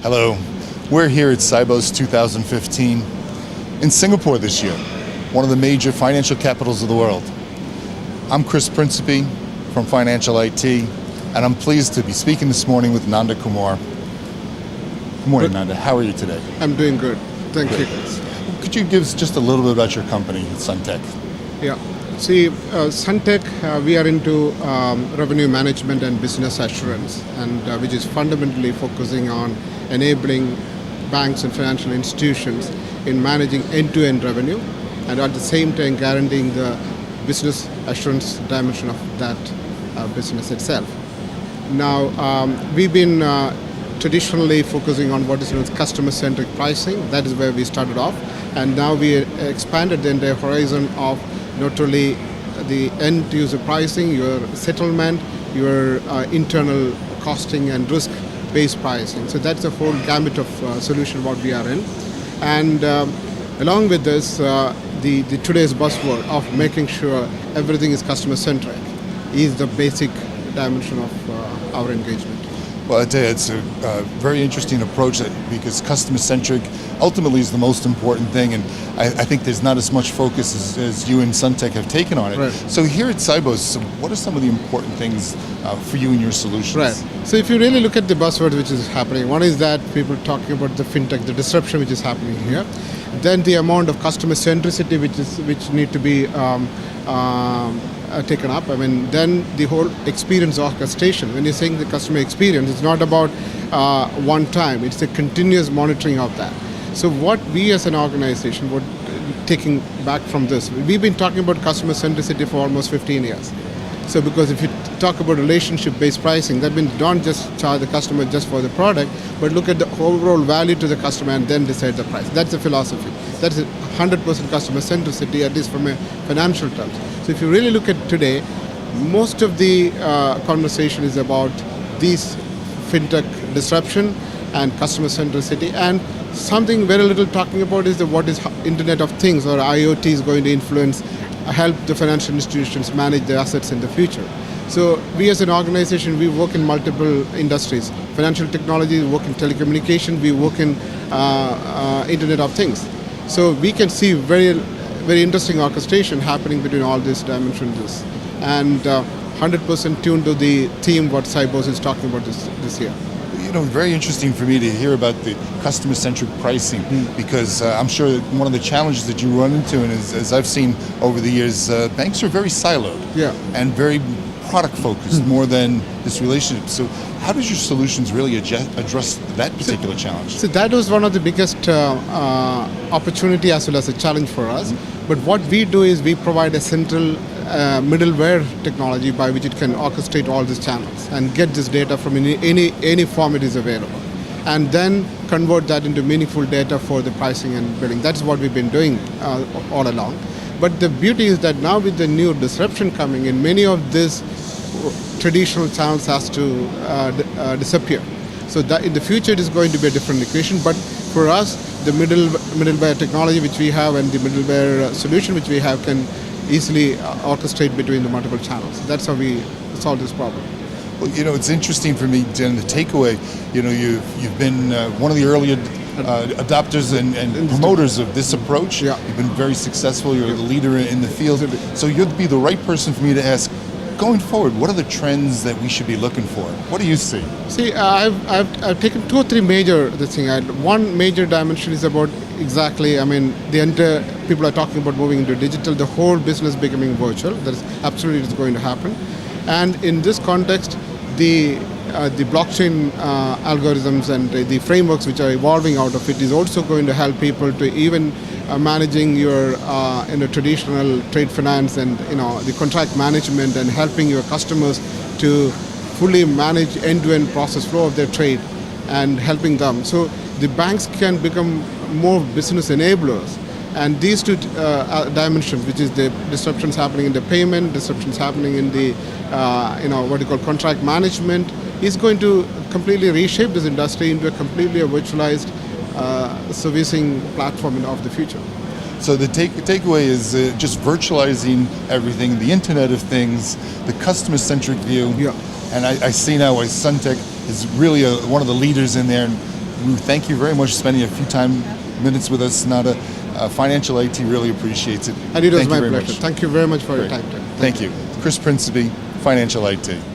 Hello. We're here at Sibos 2015 in Singapore this year, one of the major financial capitals of the world. I'm Chris Principe from Financial IT, and I'm pleased to be speaking this morning with Nanda Kumar. Good morning, Nanda. How are you today? I'm doing good. Thank you. Could you give us just a little bit about your company, SunTec? Yeah. See, SunTec, we are into revenue management and business assurance, and which is fundamentally focusing on enabling banks and financial institutions in managing end-to-end revenue, and at the same time guaranteeing the business assurance dimension of that business itself. Now, we've been traditionally focusing on what is known as customer-centric pricing. That is where we started off, and now we expanded the entire horizon of not only the end-user pricing, your settlement, your internal costing and risk-based pricing. So that's the whole gamut of solution what we are in. And along with this, the today's buzzword of making sure everything is customer-centric is the basic dimension of our engagement. Well, I tell you, it's a very interesting approach because customer-centric ultimately is the most important thing, and I think there's not as much focus as you and SunTec have taken on it. Right. So here at Sibos, what are some of the important things for you and your solutions? Right. So if you really look at the buzzword which is happening, one is that people talking about the fintech, the disruption which is happening here. Then the amount of customer centricity which need to be taken up. I mean, then the whole experience orchestration. When you're saying the customer experience, it's not about one time. It's a continuous monitoring of that. So what we as an organization would taking back from this, we've been talking about customer centricity for almost 15 years. So because if you talk about relationship-based pricing, that means don't just charge the customer just for the product, but look at the overall value to the customer and then decide the price. That's the philosophy. That's 100% customer centricity, at least from a financial terms. So if you really look at today, most of the conversation is about these fintech disruption and customer centricity, and something very little talking about is what is Internet of Things or IoT is going to influence, help the financial institutions manage their assets in the future. So we as an organization, we work in multiple industries. Financial technology, we work in telecommunication, we work in Internet of Things. So we can see very interesting orchestration happening between all these dimensions, and 100% tuned to the theme what Sibos is talking about this year. You know, very interesting for me to hear about the customer-centric pricing because I'm sure that one of the challenges that you run into, and as I've seen over the years, banks are very siloed and very product-focused more than this relationship. So how does your solutions really address that particular challenge? So that was one of the biggest opportunity as well as a challenge for us. But what we do is we provide a central middleware technology by which it can orchestrate all these channels and get this data from any form it is available, and then convert that into meaningful data for the pricing and billing. That's what we've been doing all along. But the beauty is that now with the new disruption coming in, many of these traditional channels has to disappear. So that in the future it is going to be a different equation. But for us, the middleware technology which we have and the middleware solution which we have can easily orchestrate between the multiple channels. That's how we solve this problem. Well, you know, it's interesting for me, Dan, the takeaway, you know, you've been one of the early adopters and promoters of this approach. Yeah. You've been very successful. You're the leader in the field. So you'd be the right person for me to ask, going forward, what are the trends that we should be looking for? What do you see? See, I've taken 2 or 3 major one major dimension is about exactly, I mean, the entire people are talking about moving into digital, the whole business becoming virtual. That is absolutely is going to happen. And in this context, the blockchain algorithms and the frameworks which are evolving out of it is also going to help people to even managing your traditional trade finance and the contract management and helping your customers to fully manage end-to-end process flow of their trade and helping them. So the banks can become more business enablers. And these 2 dimensions, which is the disruptions happening in the payment, disruptions happening in the what you call contract management, is going to completely reshape this industry into a completely virtualized servicing platform of the future. So the takeaway is just virtualizing everything, the Internet of Things, the customer-centric view. Yeah. And I see now why SunTec is really one of the leaders in there. And we thank you very much for spending a few minutes with us. Nada, Financial IT really appreciates it. And it was Thank you my very pleasure. much. Thank you very much for your Great. time. Thank you. Chris Principe, Financial IT.